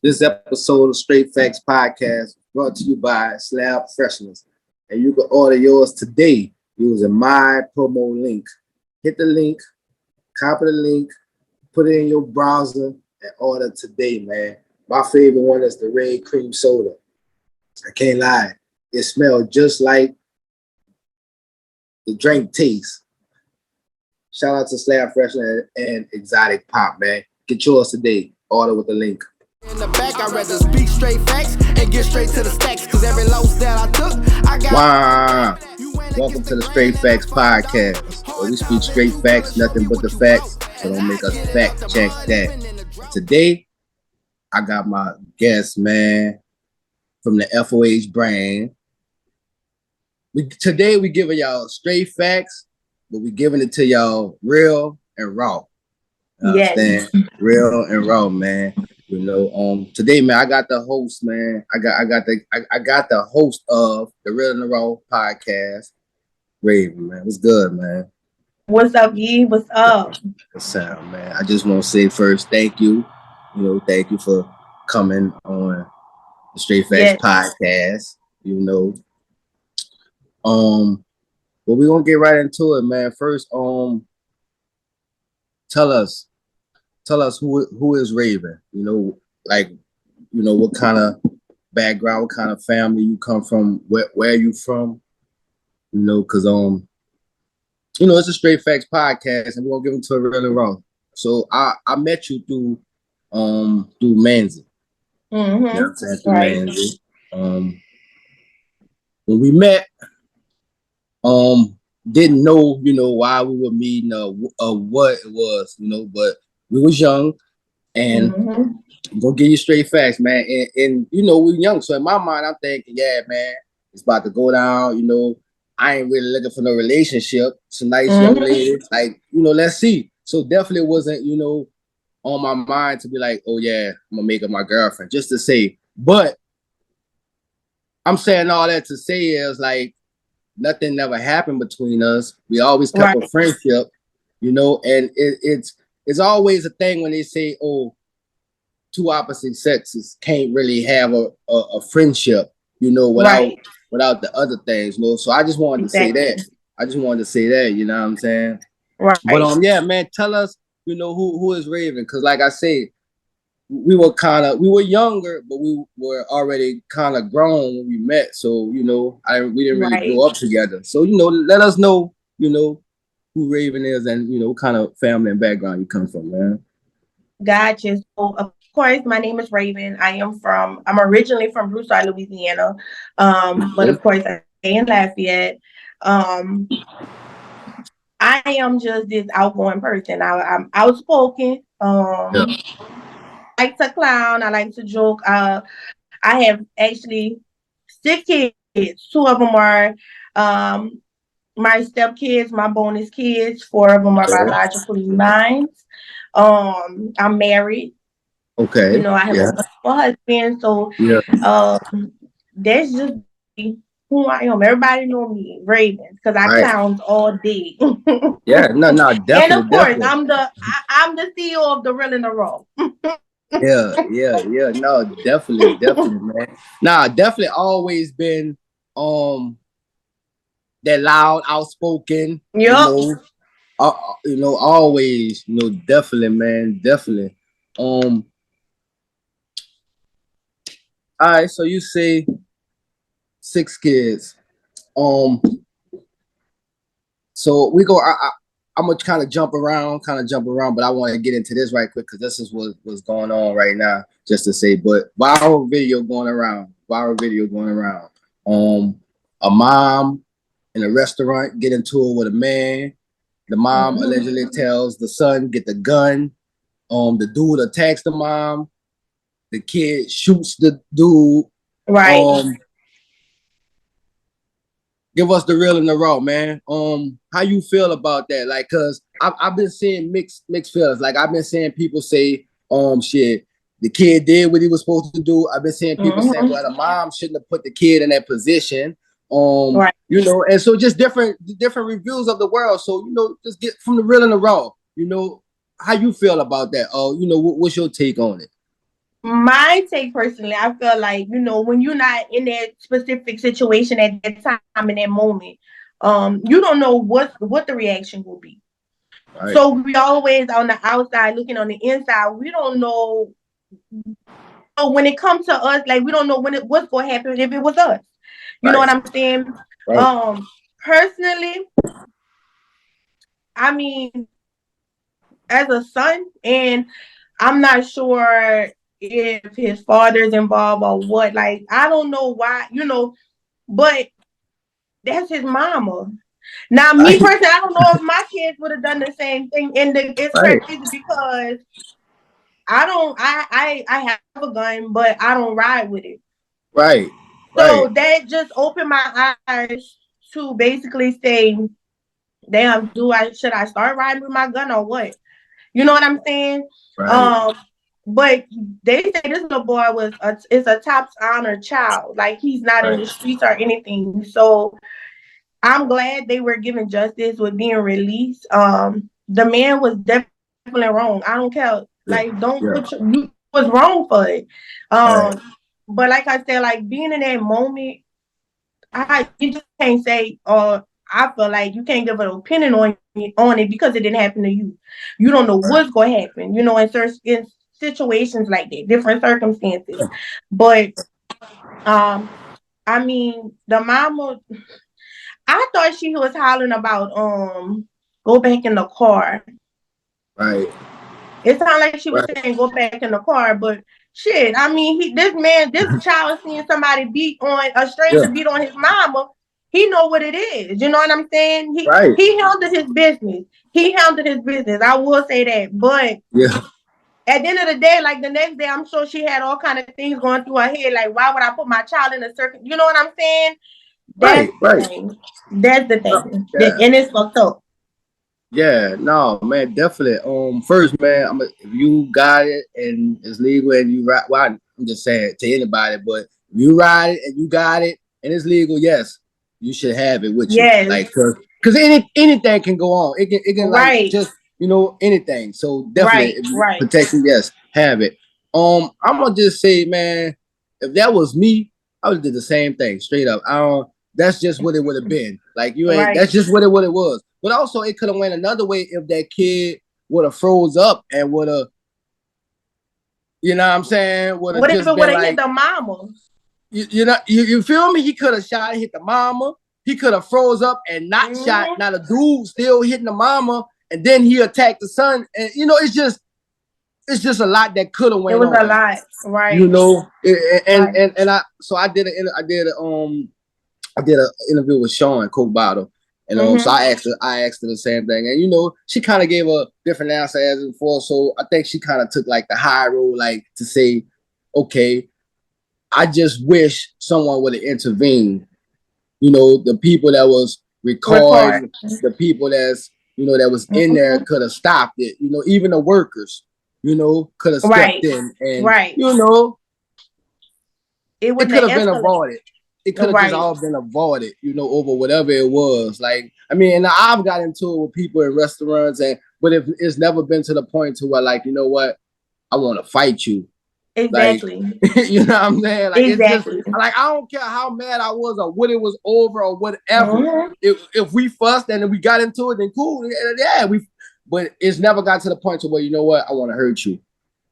This episode of Str8 Factz Podcast brought to you by Slab Freshness. And you can order yours today using my promo link. Hit the link, copy the link, put it in your browser, and order today, man. My favorite one is the red cream soda. I can't lie. It smells just like the drink tastes. Shout out to Slab Freshness and Exotic Pop, man. Get yours today. Order with the link. In the back, I'd rather speak straight facts and get straight to the stacks. Cause every loss that I took, I got. Wow. Welcome to the Str8 Factz Podcast, where we speak straight facts, nothing but the facts. So don't make us fact check that. Today, I got my guest, man, from the FOH brand. Today, we giving y'all straight facts, but we giving it to y'all real and raw. Yes. Real and raw, man. You know, today, man, I got the host, man. I got the host of the Real and the Raw podcast, Raven, man. What's good, man? What's up, Yee? What's up? Good sound, man. I just want to say first, thank you. You know, thank you for coming on the Str8 Factz Podcast. You know, but we're gonna get right into it, man. First, tell us who is Raven. You know, like, you know, what kind of background, what kind of family you come from, where you from. You know, because you know, it's a Str8 Factz Podcast, and we're gonna give them to a really wrong. So I met you through Manzi. Mm-hmm. You know what I'm saying? Through Manzi. When we met, didn't know, you know, why we were meeting or what it was, you know, but we was young, and I'm gonna give you straight facts, man. And you know, we're young, so in my mind, I'm thinking, yeah, man, it's about to go down. You know, I ain't really looking for no relationship. It's a nice young lady, like, you know, let's see. So definitely wasn't, you know, on my mind to be like, oh yeah, I'm gonna make her my girlfriend, just to say. But I'm saying all that to say is like nothing never happened between us. We always kept a friendship, you know, and it's always a thing when they say, oh, two opposite sexes can't really have a friendship, you know, without the other things, you know. So I just wanted to say that. You know what I'm saying? Right. But yeah, man, tell us, you know, who is Raven? Because like I said, we were younger, but we were already kind of grown when we met. So, you know, we didn't really grow up together. So, you know, let us know, you know, who Raven is and, you know, what kind of family and background you come from, man. Gotcha. So, of course, my name is Raven. I'm originally from Broussard, Louisiana. But of course, I stay in Lafayette. I am just this outgoing person. I'm outspoken. I like to clown. I like to joke. I have actually 6 kids. 2 of them are my stepkids, my bonus kids. 4 of them are biologically mine. I'm married. Okay. You know, I have a husband. So that's just who I am. Everybody know me, Raven, because I clowns all day. No, definitely. And of course, definitely. I'm the CEO of the Real and the Raw. Yeah. No, definitely, man. Nah, definitely always been that loud, outspoken. You know, always, you know, definitely, man, definitely. All right, so you say 6 kids. So we go. I'm gonna kind of jump around, but I want to get into this right quick because this is what's going on right now. Just to say, but viral video going around. A mom in a restaurant get into it with a man. The mom allegedly tells the son get the gun. The dude attacks the mom. The kid shoots the dude. Give us the real and the raw, man. How you feel about that? Like, cause I've been seeing mixed feelings. Like I've been seeing people say, shit, the kid did what he was supposed to do. I've been seeing people say, well, the mom shouldn't have put the kid in that position. You know, and so just different reviews of the world. So, you know, just get from the real and the raw. You know, how you feel about that? You know, what's your take on it? My take personally, I feel like, when you're not in that specific situation at that time in that moment, you don't know what the reaction will be. Right. So we always on the outside looking on the inside. We don't know. So when it comes to us, like we don't know what's going to happen if it was us. You know what I'm saying? Right. Personally, I mean, as a son, and I'm not sure if his father's involved or what. Like, I don't know why, but that's his mama. Now, me personally, I don't know if my kids would have done the same thing. And it's crazy because I have a gun, but I don't ride with it. Right. So that just opened my eyes to basically say, damn, should I start riding with my gun or what? You know what I'm saying? Right. But they say this little boy is a top honor child. Like, he's not in the streets or anything. So I'm glad they were given justice with being released. The man was definitely wrong. I don't care. Like, you was wrong for it. But like I said, like, being in that moment, you just can't say, I feel like you can't give an opinion on it because it didn't happen to you. You don't know what's going to happen, in situations like that, different circumstances. But, I mean, the mama, I thought she was hollering about, go back in the car. Right. It sounded like she was saying go back in the car, but shit, I mean, this child seeing somebody beat on a stranger beat on his mama. He know what it is. You know what I'm saying? He handled his business. I will say that. But at the end of the day, like the next day, I'm sure she had all kind of things going through her head. Like, why would I put my child in a certain? You know what I'm saying? That's the thing. That's the thing. And it's fucked up. Yeah, no, man, definitely. First, man, if you got it and it's legal and you ride, well, I'm just saying to anybody, but if you ride it and you got it and it's legal, yes, you should have it with you. Like, because anything can go on. It can like just anything. So definitely, if you protect it, yes, have it. I'm gonna just say, man, if that was me, I would have did the same thing, straight up. That's just what it would have been. Like, you ain't. That's just what it was. But also, it could have went another way if that kid would have froze up and would have, you know what I'm saying? What if it would have hit the mama? You feel me? He could have shot and hit the mama. He could have froze up and not shot. Now the dude still hitting the mama, and then he attacked the son. And it's just a lot that could have went on. It was a lot, right? I did an interview with Sean Coke Bottle. And so I asked her the same thing, and she kind of gave a different answer as before. So I think she kind of took like the high road, like to say, okay, I just wish someone would have intervened. The people that was recording, the people that's that was in there could have stopped it. Even the workers, could have stepped in, and it could have been avoided. It could have just all been avoided, over whatever it was. Like, I mean, and I've got into it with people in restaurants, but if it's never been to the point to where, like, you know what, I want to fight you. Exactly. Like, you know what I'm saying? Like, exactly. It's just, like, I don't care how mad I was or what it was over or whatever. If we fussed and we got into it, then cool. Yeah, but it's never got to the point to where, you know what, I want to hurt you.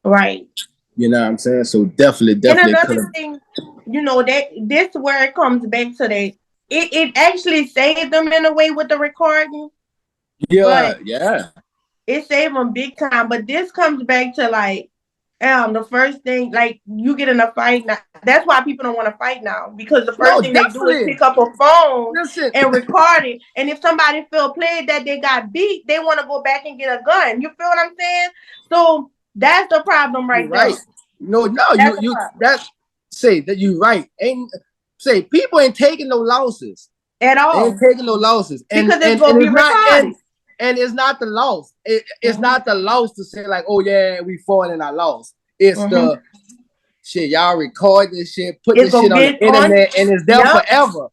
Right. You know what I'm saying? So definitely. And another thing, that this where it comes back to that. It actually saved them in a way with the recording. Yeah. It saved them big time. But this comes back to like, the first thing, like, you get in a fight now. That's why people don't want to fight now, because the first thing they do is pick up a phone and record it. And if somebody feel played that they got beat, they want to go back and get a gun. You feel what I'm saying? So that's the problem there. Say that you right. People ain't taking no losses at all. They ain't taking no losses, because it's gonna be recorded. And it's not the loss. It's not the loss to say like, oh yeah, we fought and I lost. It's the shit. Y'all record this shit, put this shit on the internet, and it's there forever.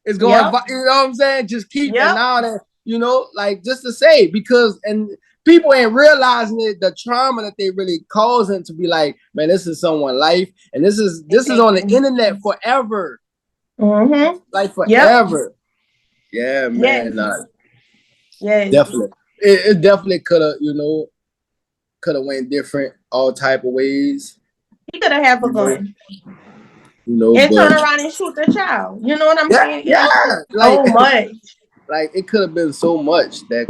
It's going, you know what I'm saying? Just keep and all that, like just to say, because and people ain't realizing it, the trauma that they really causing to be like, man, this is someone's life, and this is on the internet forever, like forever. Yeah, man. Definitely. It definitely could have, went different, all type of ways. He could have had a gun. And turn around and shoot the child. You know what I'm saying? Yeah. So much. Like it could have been so much that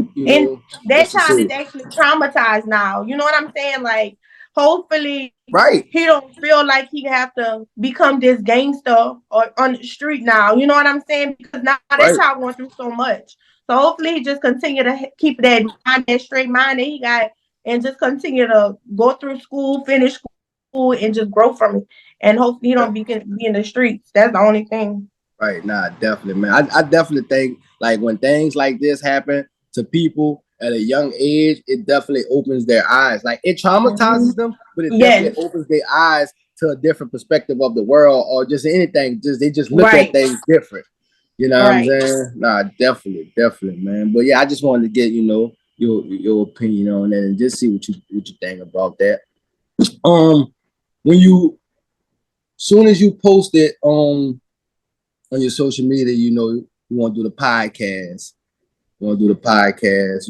that child is actually traumatized now. You know what I'm saying? Like, hopefully, he don't feel like he have to become this gangster or on the street now. You know what I'm saying? Because now that child going through so much. So hopefully, he just continue to keep that mind, that straight mind that he got, and just continue to go through school, finish school, and just grow from it. And hopefully, he don't be in the streets. That's the only thing. Right. Nah, definitely, man. I definitely think like when things like this happen to people at a young age, it definitely opens their eyes. Like it traumatizes them, but it definitely opens their eyes to a different perspective of the world or just anything. They just look at things different. You know what I'm saying? Nah, definitely, man. But yeah, I just wanted to get, your opinion on that and just see what you think about that. When soon as you post it on your social media, you want to do the podcast. You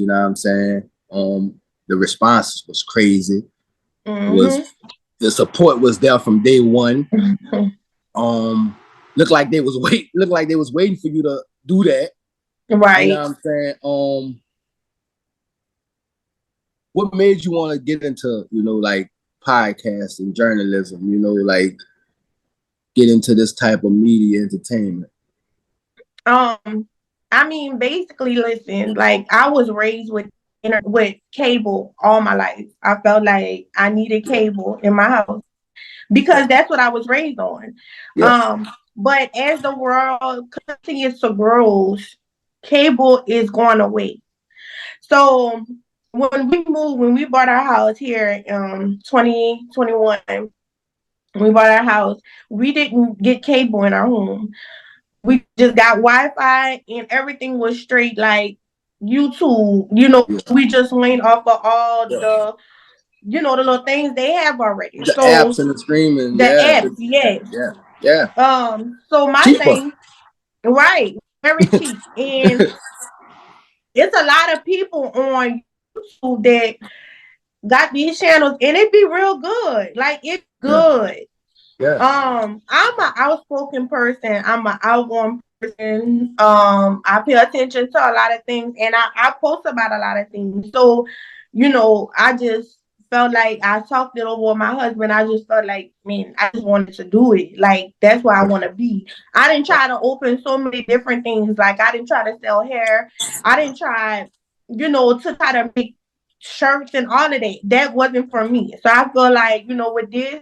know what I'm saying? The responses was crazy. The support was there from day one. Looked like they was waiting for you to do that. Right. You know what I'm saying? What made you want to get into, like podcasting, journalism, like get into this type of media entertainment? I mean, basically, listen, like I was raised with cable all my life. I felt like I needed cable in my house because that's what I was raised on. But as the world continues to grow, cable is going away. So when we bought our house here in 2021, we bought our house, we didn't get cable in our home. We just got Wi-Fi and everything was straight like YouTube. We just went off of all the, the little things they have already. The apps and the streaming. The apps, yes. Yeah. So my thing, very cheap. And it's a lot of people on YouTube that got these channels and it be real good. Like it's good. I'm an outspoken person. I'm an outgoing person. I pay attention to a lot of things and I post about a lot of things. So, I just felt like I talked it over with my husband. I just felt like, man, I just wanted to do it. Like that's where I want to be. I didn't try to open so many different things. Like I didn't try to sell hair. I didn't try, to try to make shirts and all of that. That wasn't for me. So I feel like, with this,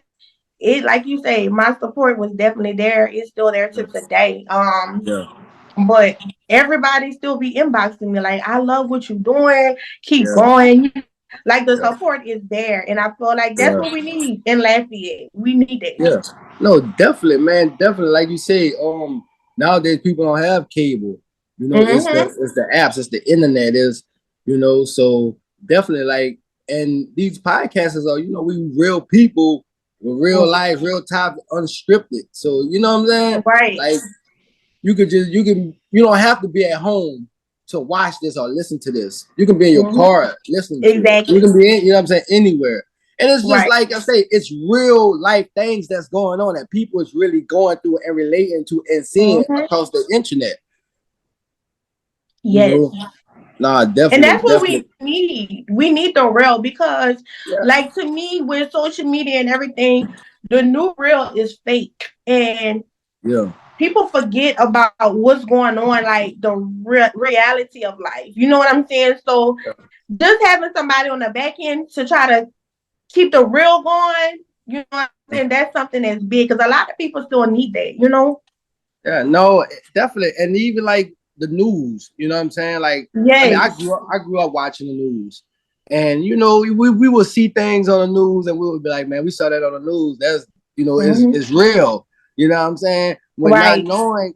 it, like you say, my support was definitely there. It's still there to today. But everybody still be inboxing me like, I love what you're doing. Keep going. Like the support is there, and I feel like that's what we need in Lafayette. We need it. Yeah, no, definitely, man, definitely. Like you say, nowadays people don't have cable. It's the apps, it's the internet, so definitely like, and these podcasts are, we real people. With real life, real time, unscripted. So you know what I'm saying? Right. Like you don't have to be at home to watch this or listen to this. You can be in your car listening to it. You can be in, anywhere. And it's just like I say, it's real life things that's going on that people is really going through and relating to and seeing across the internet. Yes. Nah, definitely. And that's what we need. We need the real because, like, to me, with social media and everything, the new real is fake. And people forget about what's going on, like the reality of life. You know what I'm saying? So just having somebody on the back end to try to keep the real going, you know what I'm saying? That's something that's big because a lot of people still need that, Yeah, no, definitely. And even like the news, you know what I'm saying? Like, I grew up watching the news, and we will see things on the news, and we would be like, man, we saw that on the news. That's it's real. You know what I'm saying? When not knowing,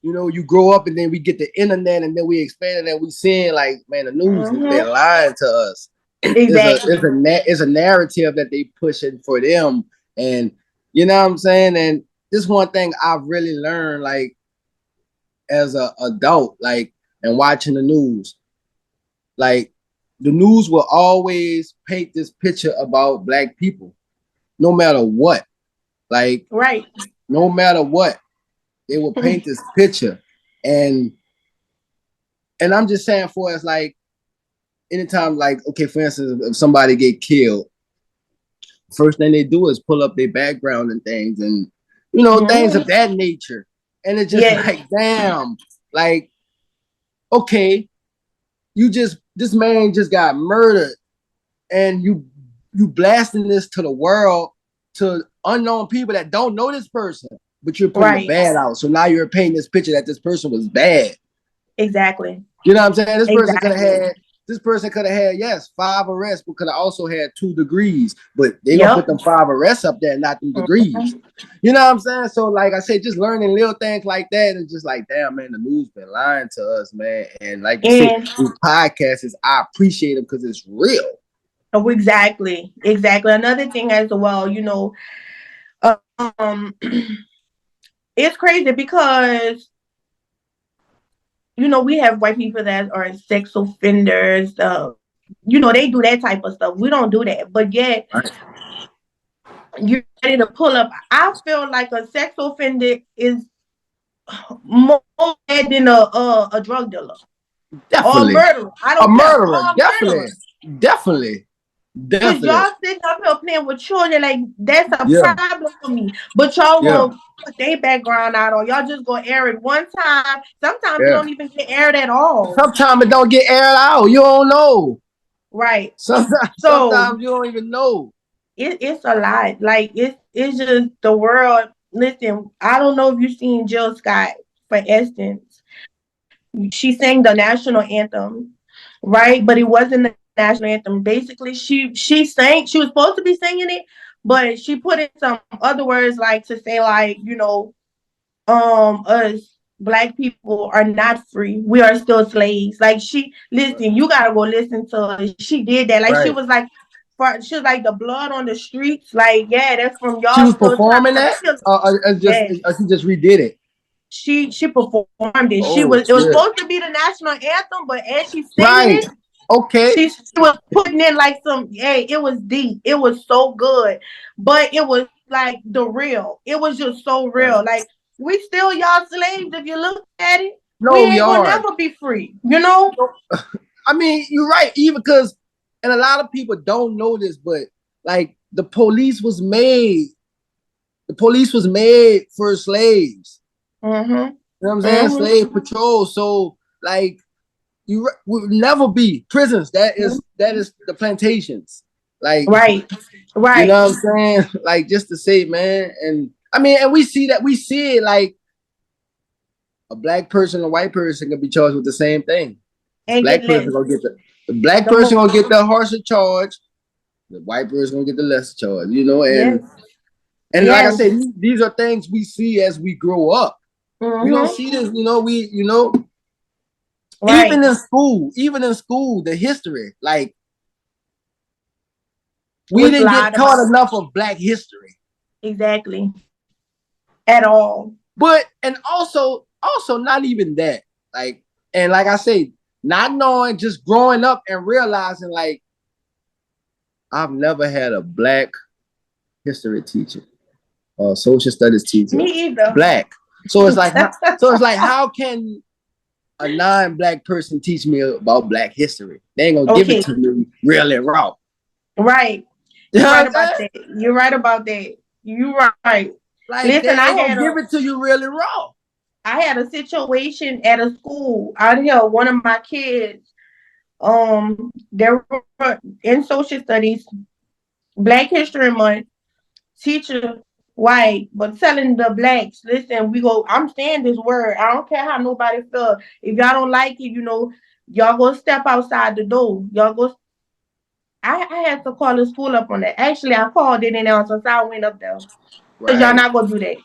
you grow up, and then we get the internet, and then we expand, and then we seeing like, man, the news is lying to us. Exactly. It's a narrative that they pushing for them, and you know what I'm saying. And this one thing I've really learned, like as a adult, like and watching the news, like the news will always paint this picture about black people, no matter what. Like Right. no matter what, they will paint this picture, and I'm just saying for us, like anytime, like okay, for instance, if somebody get killed, first thing they do is pull up their background and things, and you know things of that nature, and it's just like damn, like okay, this man just got murdered, and you blasting this to the world, to unknown people that don't know this person, but you're putting the bad out. So now you're painting this picture that this person was bad. Exactly. You know what I'm saying? This person could have had, yes, 5 arrests, but could have also had 2 degrees. But they gonna put them 5 arrests up there, not them degrees. You know what I'm saying? So, like I said, just learning little things like that, and just like, damn, man, the news been lying to us, man. And like you said, these podcasts, I appreciate them because it's real. Oh, exactly. Another thing as well, you know, it's crazy because you know we have white people that are sex offenders. You know they do that type of stuff. We don't do that, but yet you're ready to pull up. I feel like a sex offender is more bad than a drug dealer. Definitely. Or a murderer. I don't care. Or a Definitely. Because y'all sitting up here playing with children, like that's a problem for me. But y'all gonna put their background out, or y'all just gonna air it one time. Sometimes it don't even get aired at all. Sometimes it don't get aired out. You don't know. Right. Sometimes you don't even know. It's a lot. Like it's just the world. Listen, I don't know if you've seen Jill Scott, for instance. She sang the national anthem, right? But it wasn't the national anthem. Basically, she sang. She was supposed to be singing it, but she put in some other words, like to say, like you know, us black people are not free. We are still slaves. Like listen, you gotta go listen to her. She did that. Like she was like the blood on the streets. Like that's from y'all. She was performing that, or she just redid it. She performed it. It was supposed to be the national anthem, but as she's singing it, she was putting in like it was deep. It was so good, but it was like the real. It was just so real. Like we still y'all slaves if you look at it. No, we ain't gonna never be free. You know. I mean, you're right. Even because, and a lot of people don't know this, but like the police was made. The police was made for slaves. Mm-hmm. You know what I'm saying? Slave patrol. So like you will never be prisons. That is the plantations. Like right. You know what I'm saying? Like just to say, man, and I mean, and we see it like a black person and a white person can be charged with the same thing. Black person gonna get the black person gonna get the harsher charge. The white person gonna get the lesser charge. You know, and like I said, these are things we see as we grow up. We don't see this, you know. Even in school, the history, like we didn't get taught enough of Black history. Exactly. At all. But and also not even that. Like, and like I say, not knowing, just growing up and realizing, like, I've never had a Black history teacher or social studies teacher. Me either. Black. So it's like, how can a non-Black person teach me about Black history? They ain't gonna give it to me real and raw. Right. You're right about that. You're right about that. You're right. Like, listen, I had give it to you really raw. I had a situation at a school out here. One of my kids, they were in social studies, Black History Month, teacher white, but telling the blacks, listen, I'm saying this word. I don't care how nobody feel. If y'all don't like it, you know, y'all go step outside the door. Y'all go. I had to call the school up on that. Actually, I called it in there, so I went up there. Because y'all not gonna do that.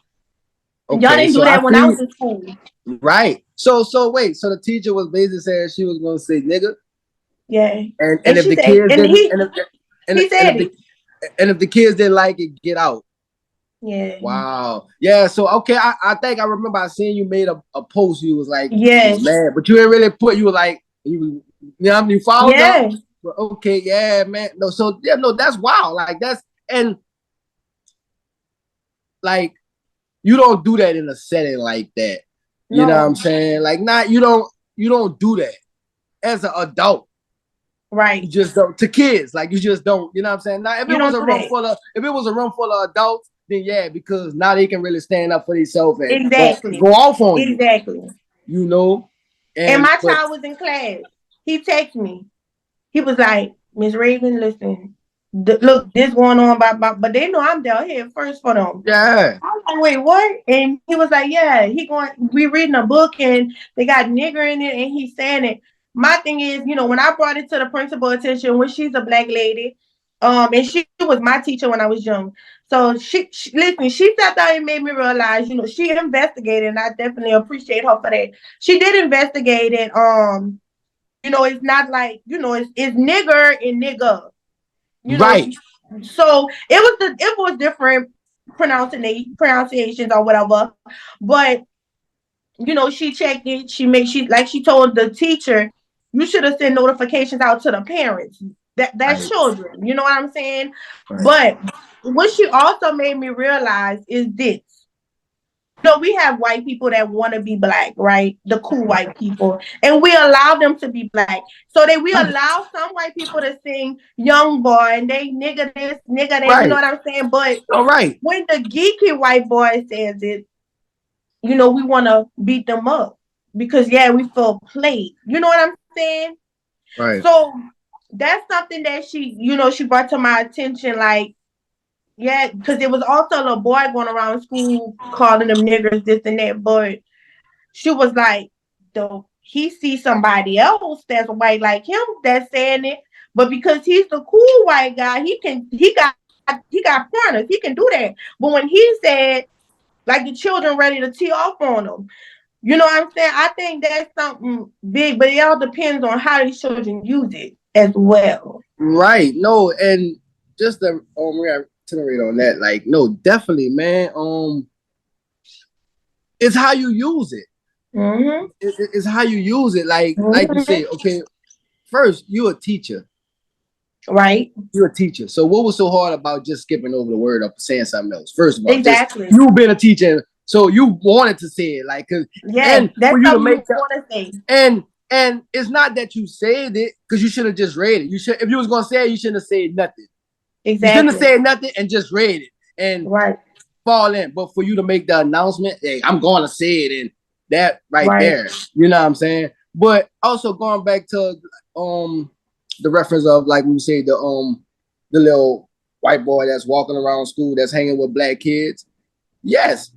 Okay, y'all didn't do that when I was in school. Right. So wait. So the teacher was basically saying she was gonna say nigga. Yeah. And if she the said, kids and didn't, he said it. and if the kids didn't like it, get out. Yeah. Wow. Yeah. So okay, I think I remember I seen you made a post. You was like, Yes. man, but you didn't really put. You were like, you know, what I mean, you followed up. But okay, yeah, man. No, so yeah, no, that's wild. Like that's and like you don't do that in a setting like that. You know what I'm saying? Like, not you don't do that as an adult. Right. You just don't to kids. Like you just don't. You know what I'm saying? Now, if it was a room full of adults, then yeah, because now they can really stand up for themselves and exactly go off on you. Exactly. You know. And my child was in class. He texted me. He was like, Miss Raven, listen, look, this going on, but they know I'm down here first for them. Yeah. I was like, wait, what? And he was like, yeah, we reading a book and they got nigger in it and he's saying it. My thing is, you know, when I brought it to the principal attention, when she's a black lady, and she was my teacher when I was young. So she sat down and made me realize, you know, she investigated, and I definitely appreciate her for that. She did investigate it. You know, it's not like, you know, it's nigger and nigga. You know, right. So it was different pronunciations or whatever. But you know, she checked it. She told the teacher, you should have sent notifications out to the parents. That's right. Children. You know what I'm saying? Right. But what she also made me realize is this. You know, we have white people that want to be black, right? The cool white people. And we allow them to be black. So that we allow some white people to sing Young Boy and they nigga this, nigga that, right. You know what I'm saying? But when the geeky white boy says it, you know, we want to beat them up because, yeah, we feel played. You know what I'm saying? Right. So that's something that she brought to my attention, like, yeah, because there was also a little boy going around school calling them niggers, this and that. But she was like, though he sees somebody else that's white like him that's saying it, but because he's the cool white guy, he got pointers, he can do that. But when he said, like, the children ready to tee off on him, you know what I'm saying? I think that's something big, but it all depends on how these children use it as well. Right. No, and just to reiterate on that, like, no, definitely, man. It's how you use it. Mm-hmm. It's how you use it. Like you say, okay, first, you're a teacher. Right. You're a teacher. So what was so hard about just skipping over the word or saying something else? First of all, exactly. You've been a teacher, so you wanted to say it, like, cause that's for you to make want to say. And it's not that you said it because you should have just read it. You should, if you was gonna say it, you shouldn't have said nothing. Exactly. You shouldn't have said nothing and just read it and right. fall in. But for you to make the announcement, hey, I'm going to say it, and that right there, you know what I'm saying? But also going back to the reference of, like we say, the little white boy that's walking around school that's hanging with black kids. Yes,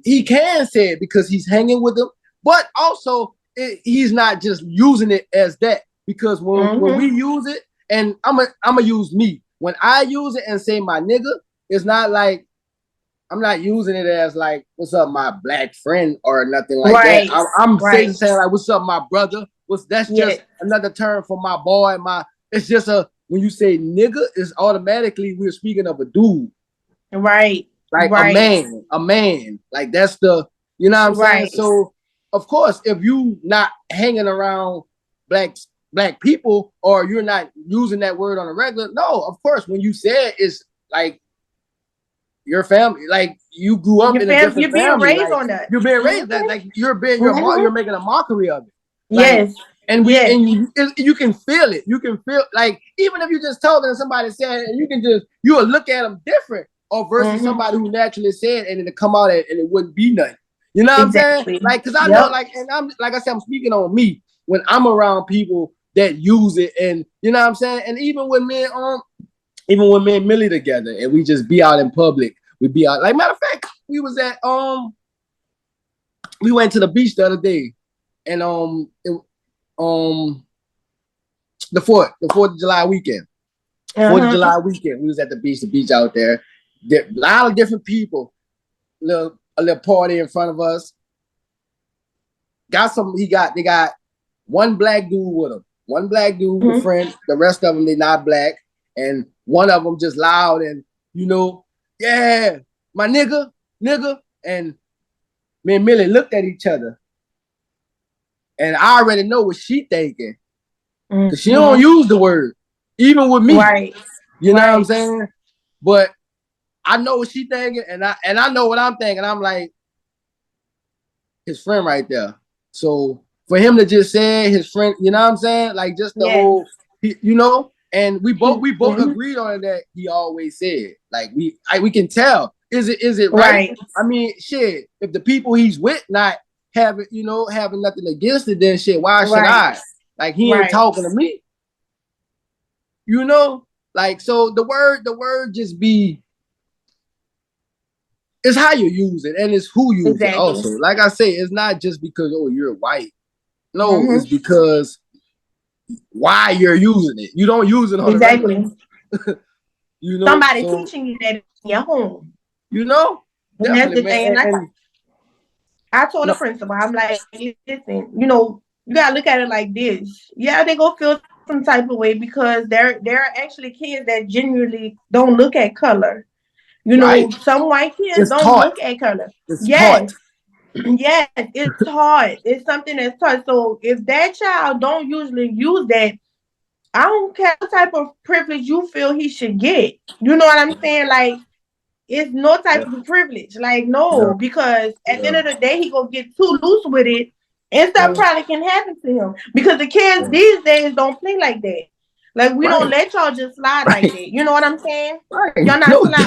he can say it because he's hanging with them, but also he's not just using it as that, because when we use it, and I'm gonna use me. When I use it and say my nigga, it's not like I'm not using it as like, what's up, my black friend, or nothing like that. I'm saying like, what's up, my brother. That's just another term for my boy. It's just when you say nigga, it's automatically we're speaking of a dude. Right. Like a man. Like that's the, you know what I'm saying? So of course, if you not hanging around black people, or you're not using that word on a regular, no, of course, when you say it, it's like your family, like you grew up in a different you're being family. Raised like, on that. You're being raised that, like you're making a mockery of it. Like, yes. And you can feel it. You can feel, like, even if you just talking to somebody saying it, and you'll look at them different, or versus somebody who naturally said it and it come out and it wouldn't be nothing. You know what I'm saying? Like, cause I know, like, and I'm like I said, I'm speaking on me when I'm around people that use it, and you know what I'm saying. And even when me and Millie together, and we just be out in public, we be out. Like, matter of fact, we was at we went to the beach the other day, and the 4th of July weekend. 4th of July weekend, we was at the beach out there. A lot of different people. A little party in front of us. They got one black dude with him. One black dude, the friend. The rest of them, they not black. And one of them just loud and, yeah, my nigga. And me and Millie looked at each other. And I already know what she thinking. Because she don't use the word. Even with me. Right. You know what I'm saying? But I know what she thinking, and I know what I'm thinking. I'm like, his friend right there. So for him to just say his friend, you know what I'm saying? Like just the whole, and we both agreed on it that he always said. Like we can tell. Is it right? I mean, shit. If the people he's with not having nothing against it, then shit. Why should I? Like he ain't talking to me. Like so the word just be. It's how you use it, and it's who you use it also. Like I say, it's not just because you're white. No, it's because why you're using it. You don't use it on exactly. Somebody so, teaching you that in your home. And that's the thing. I told the principal, I'm like, listen, you gotta look at it like this. Yeah, they go feel some type of way because there are actually kids that genuinely don't look at color. Some white kids don't look at color. Yes. Yes, it's hard. It's something that's taught. So if that child don't usually use that, I don't care what type of privilege you feel he should get. You know what I'm saying? Like, it's no type of privilege. Like, no, because at the end of the day, he gonna get too loose with it, and stuff probably can happen to him. Because the kids these days don't play like that. Like, we don't let y'all just slide like that. You know what I'm saying? Y'all not slide.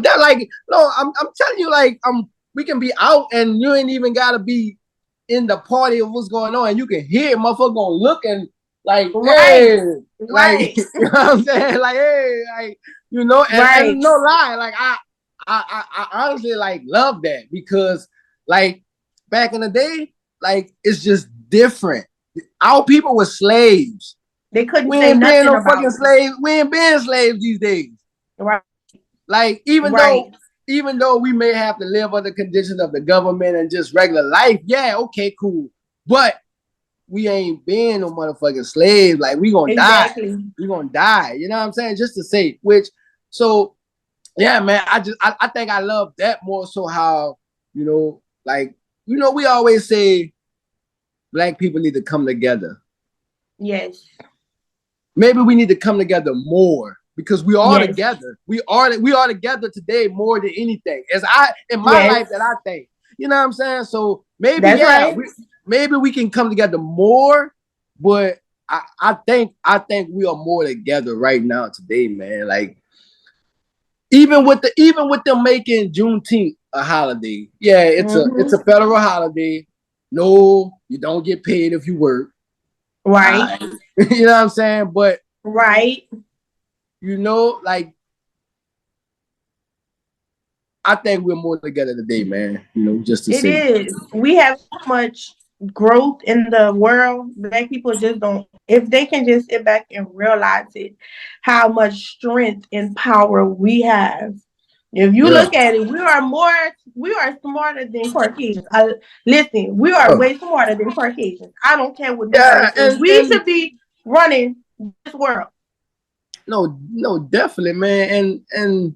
Definitely. I'm telling you, like, we can be out and you ain't even gotta be in the party of what's going on, and you can hear motherfucker gonna look and like, hey, like, you know what I'm saying? Like, hey, like, and no lie, like I honestly like love that because like back in the day, like it's just different. Our people were slaves. They couldn't say nothing about fucking slaves. We ain't been slaves these days. Right. Like even though we may have to live under conditions of the government and just regular life, yeah, okay, cool. But we ain't been no motherfucking slaves. Like we gonna die. We gonna die. You know what I'm saying? Just to say, so yeah, man. I think I love that more so how, like, we always say black people need to come together. Yes. Maybe we need to come together more because we are together. We are together today more than anything. In my life that I think. You know what I'm saying? So maybe maybe we can come together more, but I think we are more together right now today, man. Like even with them making Juneteenth a holiday. Yeah, it's a federal holiday. No, you don't get paid if you work. Right. You know what I'm saying? But like I think we're more together today, man. Just to say. It is. We have so much growth in the world. Black people just don't. If they can just sit back and realize it, how much strength and power we have. If you look at it, we are smarter than Caucasians. Listen, we are way smarter than Caucasians. I don't care what we should be running this world. No, definitely, man. And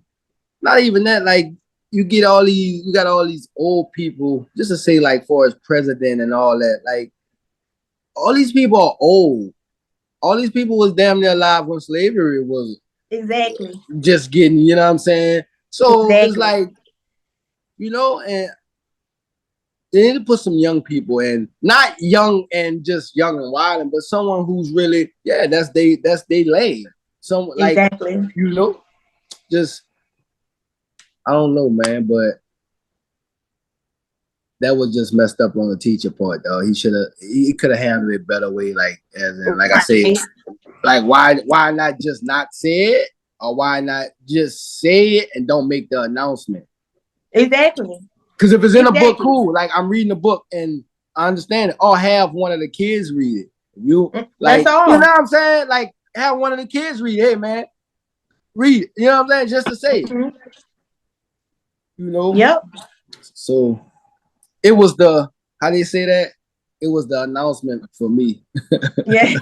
not even that, like you got all these old people, just to say, like, for as president and all that, like all these people are old. All these people was damn near alive when slavery was just getting, you know what I'm saying? So it's like, and they need to put some young people in, not young and just young and wild, but someone who's really, that's they lane. Someone like, just, I don't know, man, but that was just messed up on the teacher part, though. He could have handled it better way, like, as in, like I say, like, why not just not say it, or why not just say it and don't make the announcement? Exactly. Because if it's in a book, cool. Like, I'm reading a book and I understand it. Or have one of the kids read it. Like, that's all. You know what I'm saying? Like, have one of the kids read it. Hey, man, read it. You know what I'm saying? Just to say it. Yep. So it was how do you say that? it was the announcement for me. Yeah.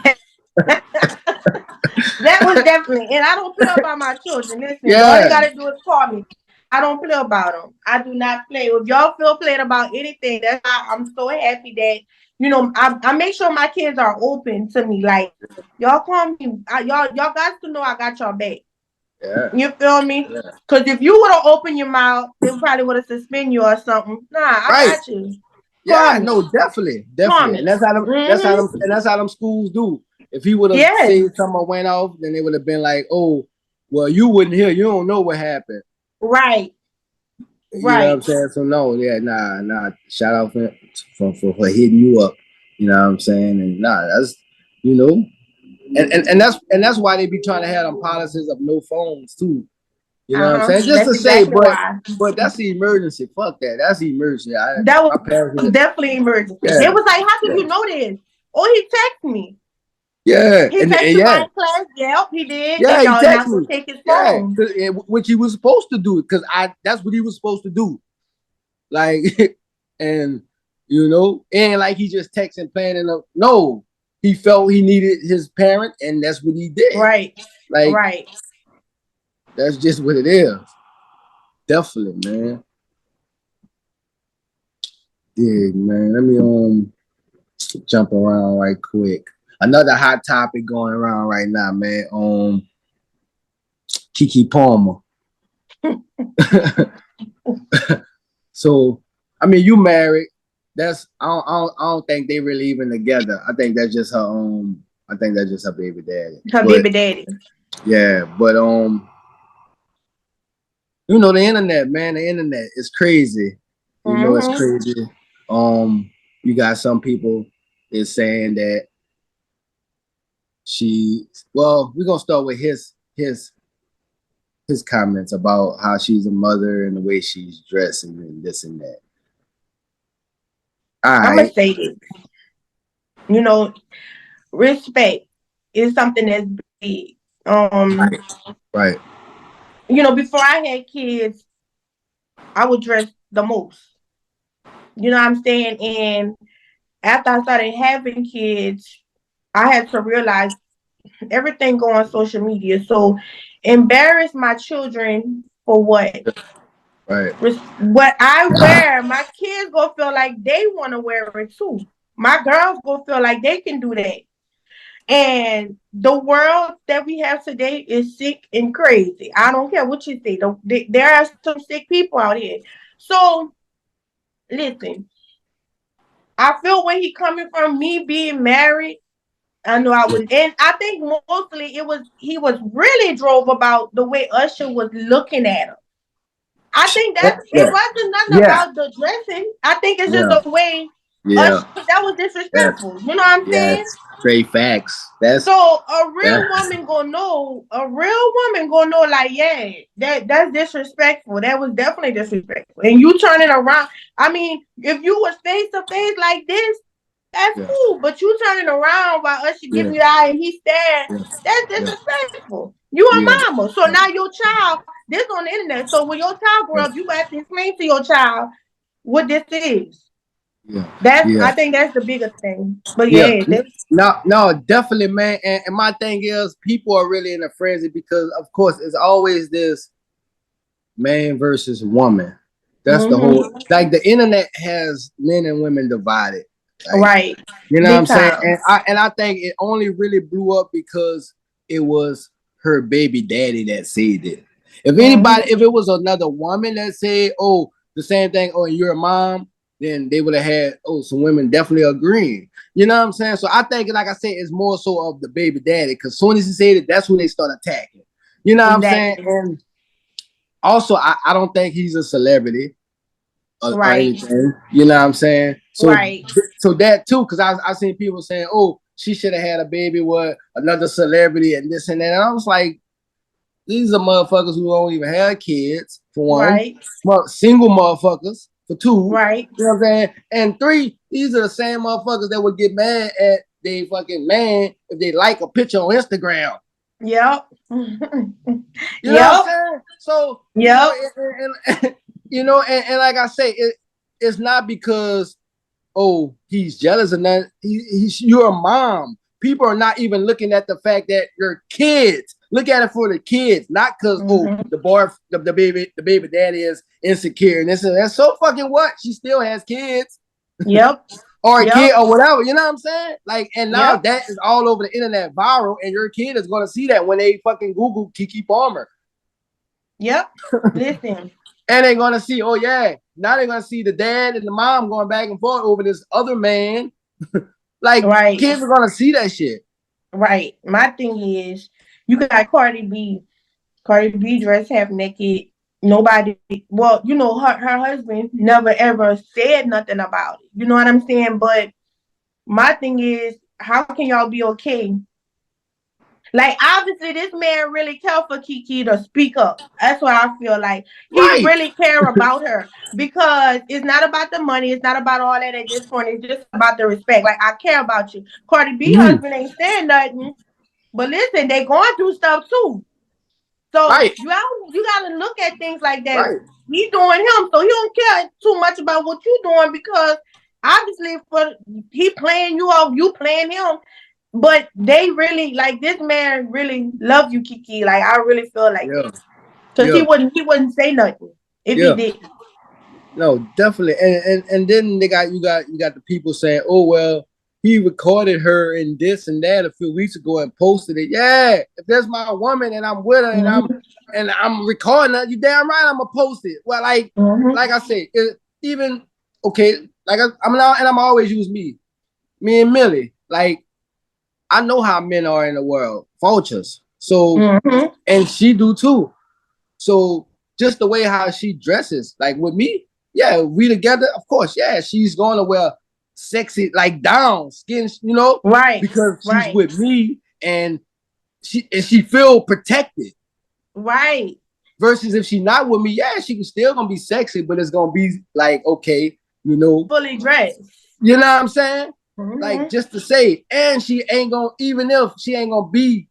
That was definitely, and I don't play about my children. Listen, all you gotta do is call me. I don't play about them. I do not play. If y'all feel played about anything, that's why I'm so happy that I make sure my kids are open to me. Like y'all call me, y'all got to know I got y'all back. Yeah. You feel me? Because if you would have opened your mouth, they probably would have suspended you or something. Nah, I got you. Yeah, no, definitely. And that's how them schools do. If he would have said something went off, then they would have been like, "Oh, well, you wouldn't hear. You don't know what happened." Right. You know what I'm saying? So no, nah. Shout out for hitting you up. You know what I'm saying? And that's and that's why they be trying to have them policies of no phones too. You know what I'm saying? Just that's to exactly say, but that's the emergency. Fuck that. That's the emergency. That was definitely emergency. Yeah. It was like, how did you know this? Oh, he texted me. Yeah. He texted you my class. Yep, he did. Yeah, and y'all not gonna take his phone. Yeah, which he was supposed to do, because that's what he was supposed to do. Like, and and like he just texting playing no, he felt he needed his parent, and that's what he did. Right. Like, that's just what it is. Definitely, man. Yeah, man. Let me jump around right quick. Another hot topic going around right now, man. Keke Palmer. So, I mean, you married. I don't think they really even together. I think that's just her I think that's just her baby daddy. Baby daddy. Yeah, but the internet, man. The internet is crazy. It's crazy. You got some people is saying that we're gonna start with his comments about how she's a mother and the way she's dressing and this and that. I'm gonna say this. Respect is something that's big. Right. Before I had kids, I would dress the most. You know what I'm saying? And after I started having kids, I had to realize everything go on social media. So embarrass my children for what? Right. What I wear, my kids go feel like they want to wear it too. My girls go feel like they can do that. And the world that we have today is sick and crazy. I don't care what you say. There are some sick people out here. So listen, I feel where he coming from, me being married. I know I wouldn't. And I think mostly he was really drove about the way Usher was looking at him. I think it wasn't nothing about the dressing. I think it's just the way Usher, that was disrespectful. You know what I'm saying? Straight facts. So a real woman gonna know. Like, yeah, that's disrespectful. That was definitely disrespectful. And you turning around. I mean, if you was face to face like this, that's cool. But you turning around while Usher giving you the eye and he staring, that's disrespectful. You a mama. So now your child, this on the internet. So when your child grow up, you have to explain to your child what this is. I think that's the bigger thing. But no, definitely, man. And my thing is, people are really in a frenzy because, of course, it's always this man versus woman. That's the whole, like, the internet has men and women divided. Right. You know what I'm saying? And I think it only really blew up because it was her baby daddy that said it. If it was another woman that said, "Oh, the same thing," "Oh, you're a mom," then they would have had some women definitely agreeing. You know what I'm saying? So I think, like I said, it's more so of the baby daddy, because as soon as he said it, that's when they start attacking. You know what I'm saying? And also, I don't think he's a celebrity or anything. You know what I'm saying? So, so that too, because I seen people saying, "Oh, she should have had a baby with another celebrity and this and that." And I was like, these are motherfuckers who don't even have kids, for one. Well, single motherfuckers, for two. Right. You know what I'm saying? And three, these are the same motherfuckers that would get mad at they fucking man if they like a picture on Instagram. Yep. You know what I'm saying? So, and like I say, it's not because oh, he's jealous and that you're a mom. People are not even looking at the fact that your kids. Look at it for the kids, not because the baby daddy is insecure and that's so fucking what? She still has kids. Yep. Or a kid or whatever, you know what I'm saying? Like, and now that is all over the internet viral, and your kid is gonna see that when they fucking Google Keke Palmer. Yep. Listen. And they're gonna see, oh yeah, now they're gonna see the dad and the mom going back and forth over this other man. Like, kids are gonna see that shit. Right. My thing is, you got Cardi B. Cardi B dressed half naked. Nobody, well, you know, her husband never ever said nothing about it. You know what I'm saying? But my thing is, how can y'all be okay? Like, obviously, this man really care for Keke to speak up. That's what I feel like. He really care about her because it's not about the money. It's not about all that at this point. It's just about the respect. Like, I care about you. Cardi B husband ain't saying nothing. But listen, they going through stuff too. So you gotta look at things like that. Right. He's doing him, so he don't care too much about what you doing because obviously he playing you off, you playing him. But they really like this man really love you, Keke. Like I really feel like because he wouldn't say nothing if he did. No, definitely. And then you got the people saying, oh well, he recorded her in this and that a few weeks ago and posted it. Yeah, if there's my woman and I'm with her and I'm recording her, you damn right I'm gonna post it. Well, like I said, I'm always use me and Millie. Like I know how men are in the world, vultures. So and she do too. So just the way how she dresses, like with me, yeah, we together, of course, yeah, she's going to wear sexy, like down skin, you know, right? Because she's with me and she feel protected, right? Versus if she not with me, yeah, she can still gonna be sexy, but it's gonna be like okay, you know, fully dressed. You know what I'm saying? Like just to say, and she ain't gonna even if she ain't gonna be,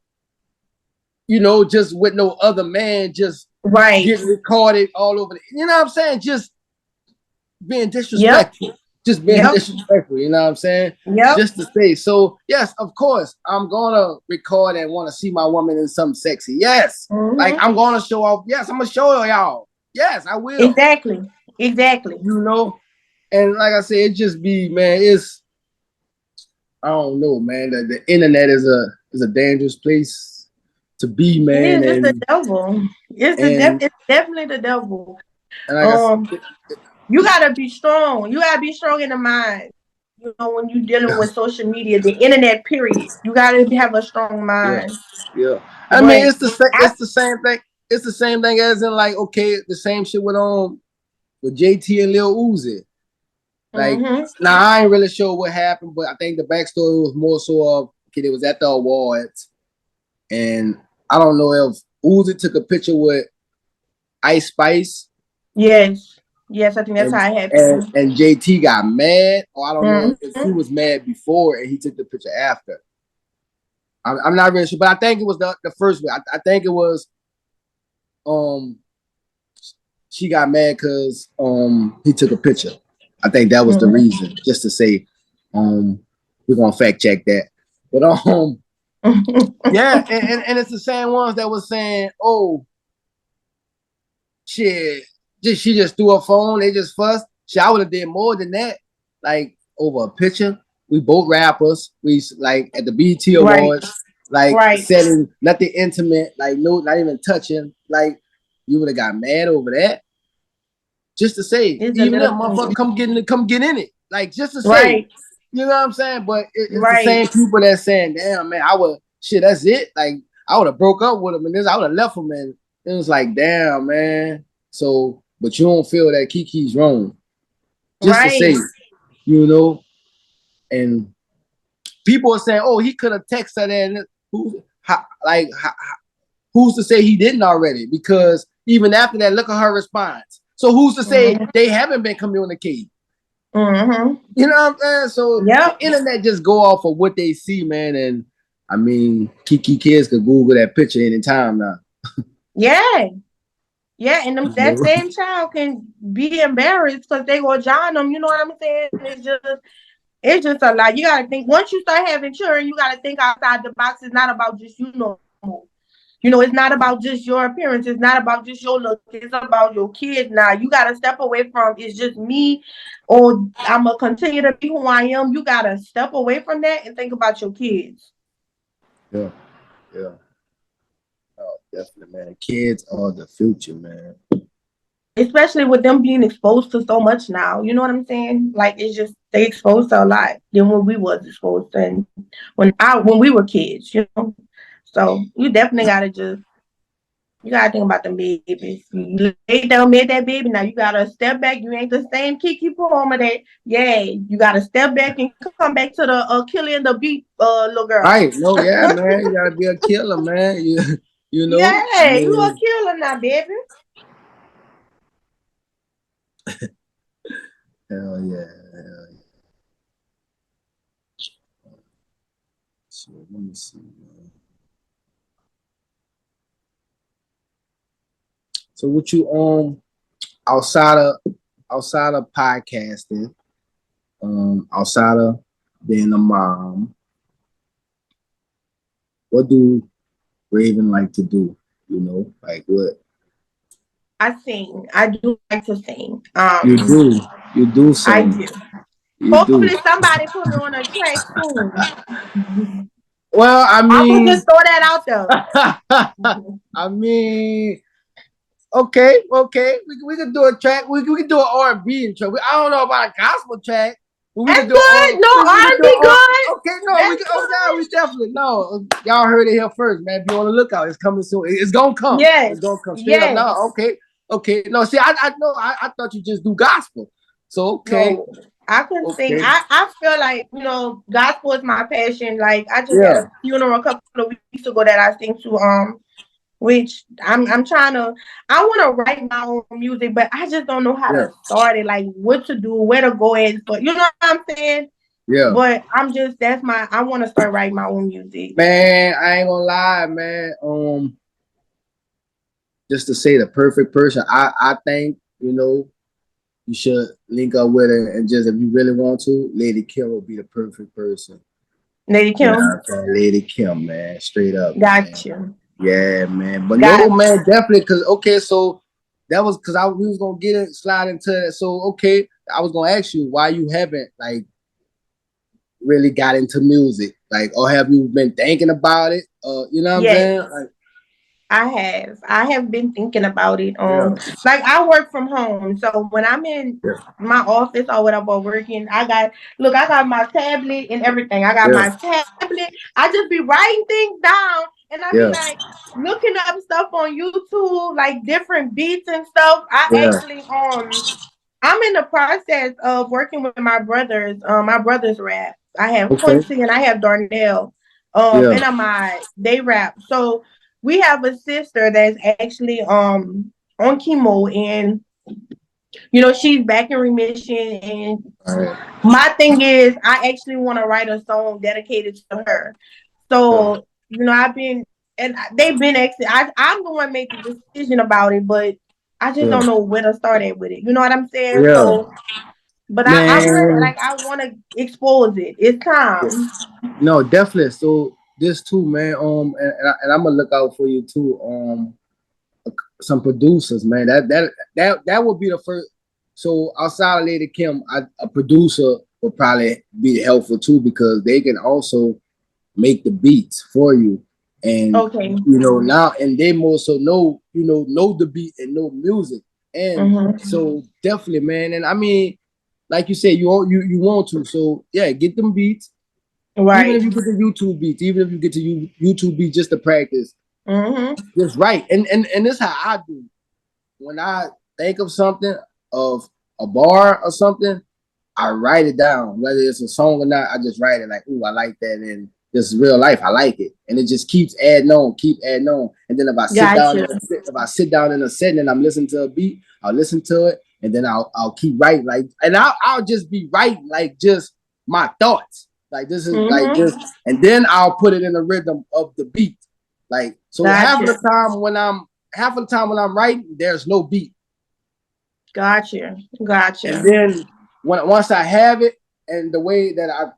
you know, just with no other man, just getting recorded all over. You know what I'm saying? Just being disrespectful. Yep. Just being disrespectful, you know what I'm saying? Yeah. Just to say. So, yes, of course, I'm going to record and want to see my woman in something sexy. Yes. Like, I'm going to show off. Yes, I'm going to show y'all. Yes, I will. Exactly. You know? And like I said, it just be, man, I don't know, man. The internet is a dangerous place to be, man. It's the devil. It's definitely the devil. And like you gotta be strong. You gotta be strong in the mind. You know, when you're dealing with social media, the internet, period. You gotta have a strong mind. Yeah. I mean, it's the same thing. It's the same thing as in like, okay, the same shit with JT and Lil Uzi. Like, now I ain't really sure what happened, but I think the backstory was more so of it was at the awards, and I don't know if Uzi took a picture with Ice Spice. Yes, I think that's how it happened. And JT got mad, or I don't know if he was mad before and he took the picture after. I'm not really sure, but I think it was the first one. I think it was she got mad because he took a picture. I think that was the reason, just to say we're gonna fact check that. But yeah, and it's the same ones that was saying, oh shit. She just threw her phone. They just fussed. I would have did more than that. Like over a picture. We both rappers. We like at the BET Awards. Setting nothing intimate. Like no, not even touching. Like you would have got mad over that. Just to say, even that motherfucker come get in it. Like just to say, you know what I'm saying? But it's the same people that saying, damn man, that's it. Like I would have broke up with him and I would have left him and it was like, damn man. So. But you don't feel that Keke's wrong. Just to say, you know, and people are saying, oh, he could have texted her and who's to say he didn't already? Because even after that, look at her response. So who's to say they haven't been communicating? You know what I'm saying? So the internet just go off of what they see, man. And I mean, Keke kids could Google that picture anytime now. Yeah. Yeah, and that same child can be embarrassed because they go join them. You know what I'm saying? It's just a lot. You gotta think once you start having children, you gotta think outside the box. It's not about just you no more. You know, it's not about just your appearance. It's not about just your look. It's about your kids now. You gotta step away from it's just me, or I'm gonna continue to be who I am. You gotta step away from that and think about your kids. Yeah, yeah. Oh, definitely, man. Kids are the future, man. Especially with them being exposed to so much now. You know what I'm saying? Like it's just they exposed to a lot than when we was exposed to and when we were kids, you know. So you definitely gotta just you gotta think about them babies. You laid down, made that baby. Now you gotta step back. You ain't the same Keke Palmer that. Yeah, you gotta step back and come back to the Killing the Beat little girl. Right? No, yeah, man. You gotta be a killer, man. You know. I Yeah, you a mean, killer now, baby. hell yeah, hell yeah. So let me see, man. So what you outside of podcasting, outside of being a mom, what do Raven like to do? You know, like what? I sing. I do like to sing. You do I sing. do. You do. Hopefully somebody put me on a track soon. Well, I I will mean, just throw that out there. I mean, okay. We can do a track. We can do an R&B intro. I don't know about a gospel track, but we can That's do good. No, we can do R&B good. Okay, no, we That's can. Oh no, good. we definitely no. Y'all heard it here first, man. Be on the lookout. It's coming soon. It's gonna come. Yes. It's gonna come straight up. Yes. No, okay. No, see, I know. I thought you just do gospel. So okay, No, I can sing. okay, I feel like, you know, gospel is my passion. Like I just had yeah, a funeral a couple of weeks ago that I sing to which I'm trying to I want to write my own music, but I just don't know how yeah, to start it, like what to do, where to go at. But you know what I'm saying? yeah. But I want to start writing my own music. Man, I ain't gonna lie, man. Just to say the perfect person, I think you should link up with her and just if you really want to, Lady Kim will be the perfect person. Lady You know Kim, what I'm saying? Lady Kim, man, straight up, man. got you. Yeah, man. But no, Got man, definitely because okay, so that was because we was gonna slide into that. So okay, I was gonna ask you why you haven't like really got into music, like, or have you been thinking about it? You know what I'm Yes, saying? Like, I have been thinking about it. yeah, Like I work from home, so when I'm in yeah, my office or whatever working, I got my tablet and everything. I got yeah, my tablet. I just be writing things down, and I be yeah, like looking up stuff on YouTube, like different beats and stuff. yeah. I'm in the process of working with my brothers. My brothers rap. I have Okay, Quincy and I have Darnell. yeah. And they rap. So we have a sister that's actually on chemo, and you know she's back in remission. And All right. my thing is, I actually want to write a song dedicated to her. Yeah, So you know, they've been actually. I'm the one made the decision about it, but I just yeah, don't know where to start at with it. You know what I'm saying? yeah. So, but I'm ready. Man, Like I want to expose it. It's time. no, definitely. So this too, man. And I'm gonna look out for you too. Some producers, man. That would be the first. So outside of Lady Kim, a producer would probably be helpful too because they can also make the beats for you, and Okay. now and they more so know the beat and know music, and Mm-hmm. so definitely, man. And I mean, like you said, you want to, so yeah, get them beats. Even Right. if you get the YouTube beats, even if you get to YouTube beats just to practice, Mm-hmm. just right. And this is how I do. When I think of something, of a bar or something, I write it down. Whether it's a song or not, I just write it like, ooh, I like that. And this is real life. I like it. And it just keeps adding on, keep adding on. And then if I Gotcha. sit down in a setting and I'm listening to a beat, I'll listen to it and then I'll keep writing like, and I'll just be writing like just my thoughts. Like this is like Mm-hmm. just, and then I'll put it in the rhythm of the beat. Like, so half of Gotcha. the time when I'm half of the time when I'm writing, there's no beat. Gotcha. And then once I have it, and the way that I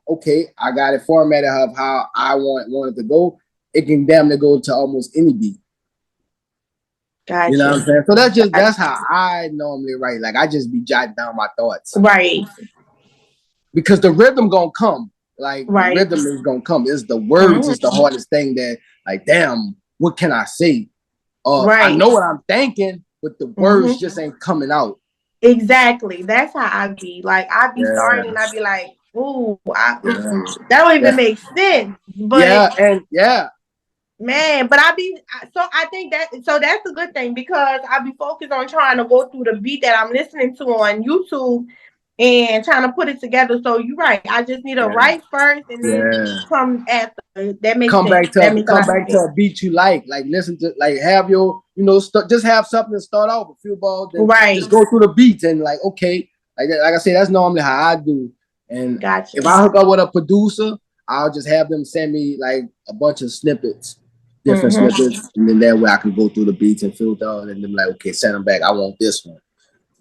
got it formatted of how I want it to go, it can damn near go to almost any beat. Gotcha. You know what I'm saying? So that's how I normally write. Like I just be jotting down my thoughts. Right. Because the rhythm gonna come. Like the rhythm is gonna come. It's the words is the hardest thing that like, damn, what can I say? I know what I'm thinking, but the words just ain't coming out. Exactly. That's how I be. Like I be starting and I be like, ooh, that don't even make sense. But man, but I think that's a good thing because I be focused on trying to go through the beat that I'm listening to on YouTube and trying to put it together. So you're right. I just need to write first and then come after. That makes sense. Come back to a beat you like listen to, like have your, just have something to start off with, few balls, then just go through the beats and like, okay, like I say, that's normally how I do. And if I hook up with a producer, I'll just have them send me like a bunch of snippets, different snippets, and then that way I can go through the beats and filter and then like, okay, send them back. I want this one.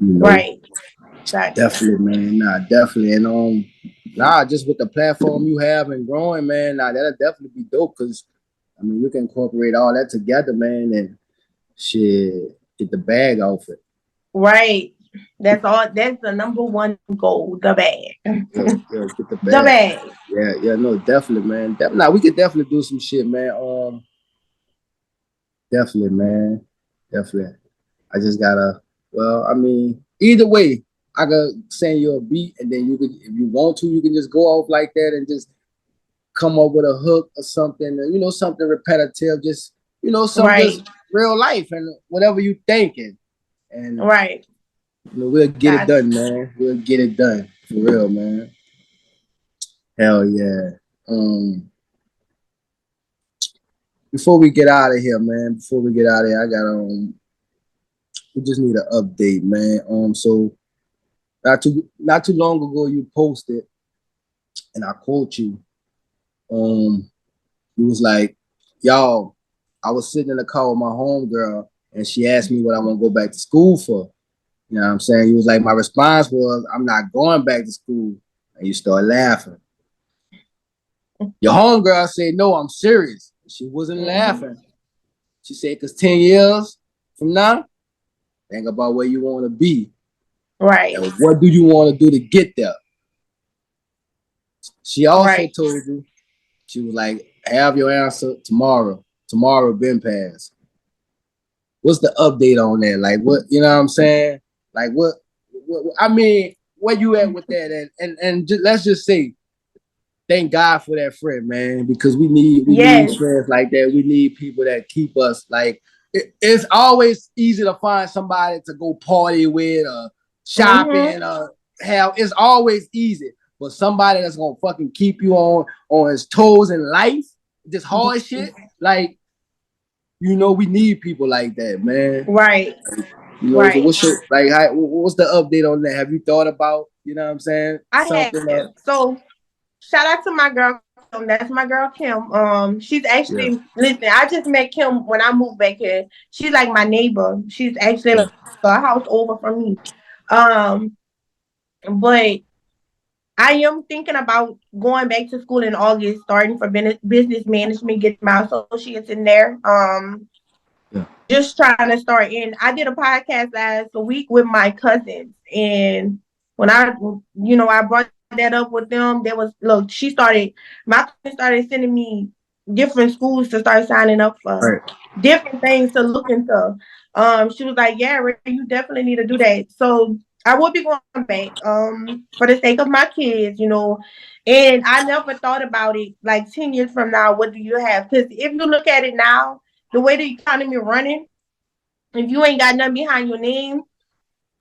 Right. Definitely, man. Definitely. And just with the platform you have and growing, man, that'll definitely be dope because I mean you can incorporate all that together, man, and shit, get the bag off it. Right. That's all. That's the number one goal, the bag. Get the bag. The bag. Yeah, no, definitely, man. We could definitely do some shit, man. Definitely, man. Definitely. I just gotta, I mean, either way, I could send you a beat and then you could, if you want to, you can just go off like that and just come up with a hook or something, something repetitive, just, something just real life and whatever you thinking. And we'll get it done, man. We'll get it done for real, man. Hell yeah. Before we get out of here, man, I got we just need an update, man. So not too long ago you posted, and I quote you. It was like, y'all, I was sitting in the car with my homegirl, and she asked me what I want to go back to school for. You know what I'm saying? He was like, my response was, I'm not going back to school. And you start laughing. Your homegirl said, no, I'm serious. She wasn't laughing. She said, because 10 years from now, think about where you want to be. Right. And what do you want to do to get there? She also told you, she was like, have your answer tomorrow. Tomorrow been passed. What's the update on that? Like, what, you know what I'm saying? Like, what I mean, where you at with that? And let's just say, thank God for that friend, man, because we need friends like that. We need people that keep us like. It's always easy to find somebody to go party with or shopping or have. It's always easy, but somebody that's gonna fucking keep you on his toes in life, this hard shit, like, we need people like that, man. Right. So what's your, like, what's the update on that? Have you thought about, you know what I'm saying? I have. So shout out to my girl Kim. That's my girl Kim. She's actually listen. I just met Kim when I moved back here. She's like my neighbor. She's actually like a house over from me. But I am thinking about going back to school in August, starting for business management, getting my associates in there. Just trying to start in. I did a podcast last week with my cousins, and when I brought that up with them, my cousin started sending me different schools to start signing up for, different things to look into. She was like, yeah, Ray, you definitely need to do that. So I will be going back for the sake of my kids, and I never thought about it like 10 years from now, what do you have? Because if you look at it now, the way the economy running, if you ain't got nothing behind your name,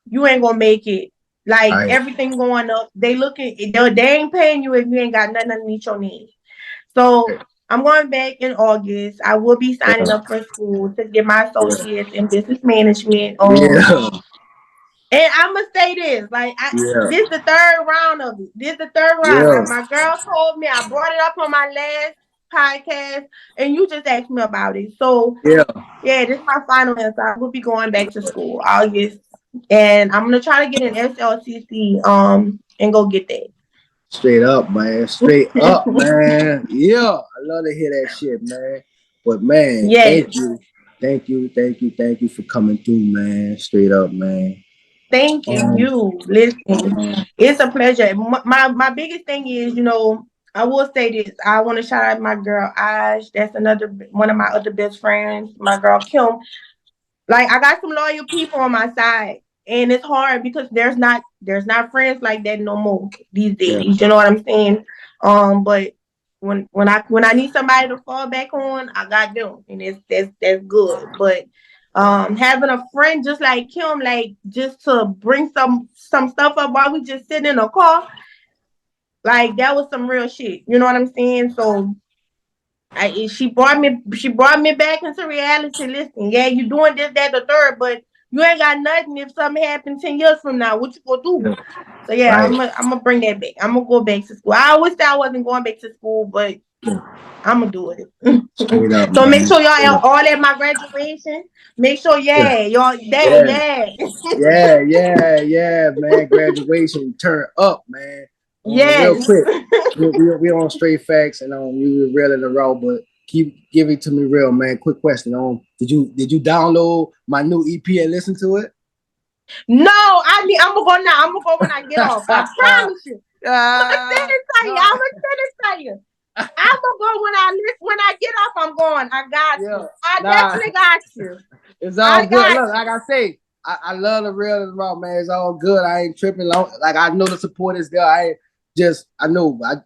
you ain't gonna make it. Like everything going up, they ain't paying you if you ain't got nothing underneath your name. So I'm going back in August. I will be signing up for school to get my associates in business management. And I'm gonna say this, this is the third round of it. This is the third round. Like my girl told me, I brought it up on my last podcast, and you just asked me about it. So Yeah. yeah, this is my final answer. I will be going back to school August, and I'm gonna try to get an SLCC and go get that. Straight up, man. Straight up, man. Yeah. I love to hear that shit, man. But man, Yes. Thank you for coming through, man. Straight up, man. Thank you. Listen, it's a pleasure. My biggest thing is, I will say this. I want to shout out my girl Ash. That's another one of my other best friends. My girl Kim. Like, I got some loyal people on my side, and it's hard because there's not friends like that no more these days. Yeah. You know what I'm saying? But when I need somebody to fall back on, I got them, and that's good. But having a friend just like Kim, like, just to bring some stuff up while we just sitting in a car, like, that was some real shit. You know what I'm saying? So she brought me back into reality. Listen, yeah, you doing this, that, the third, but you ain't got nothing if something happened 10 years from now. What you gonna do? Yeah. So yeah, right. I'm gonna bring that back. I'm gonna go back to school. I always said I wasn't going back to school, but I'm gonna do it. Straight up, so man. Make sure y'all all at my graduation. Make sure, y'all that, yeah, man. Graduation, turn up, man. Yes. Real quick, we on Str8 Factz, and we were real in the row, but keep giving to me real, man. Quick question: did you download my new EP and listen to it? No, I'm gonna go now. I'm gonna go when I get off. I promise you. I'm gonna send it to you. I'm gonna go when I get off. I'm going. I got you. I definitely got you. It's all good. Look, like I say, I love the real and the raw, man. It's all good. I ain't tripping. Like, I know the support is there. But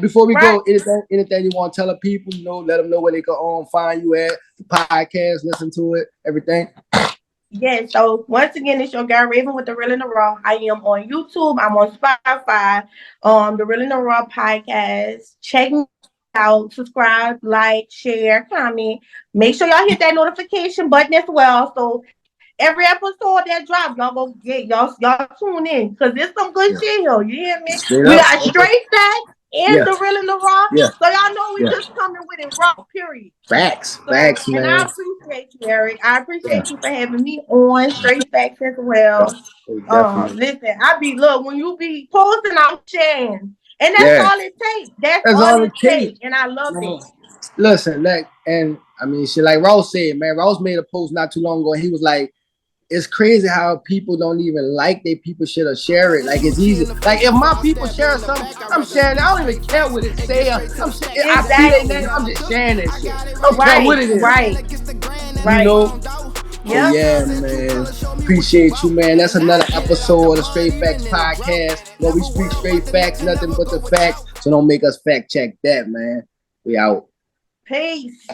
before we go, anything you want to tell the people, let them know where they can find you at, the podcast, listen to it, everything. Yes, so once again, it's your girl Raven with The Real and the Raw. I am on YouTube. I'm on Spotify. The Real and the Raw podcast. Check me out. Subscribe, like, share, comment. Make sure y'all hit that notification button as well. So every episode that drops, y'all go get y'all tune in because there's some good shit here. You hear me? We got Str8 Factz and The Real and the Raw. Yeah. So y'all know we just coming with it raw, period. Facts, man. And I appreciate you, Eric. I appreciate you for having me on Str8 Factz as well. Listen, when you be posting, I'm sharing. And that's all it takes. That's all it takes. And I love it. Listen, shit, like Ross said, man. Ross made a post not too long ago, and he was like, it's crazy how people don't even like their people shit or share it. Like, it's easy. Like, if my people share something, I'm sharing it. I don't even care what it say. I see their name, I'm just sharing that shit. I don't care what it is. Right. Yep. Yeah, man. Appreciate you, man. That's another episode of the Str8 Factz Podcast, where we speak straight facts, nothing but the facts. So don't make us fact check that, man. We out. Peace.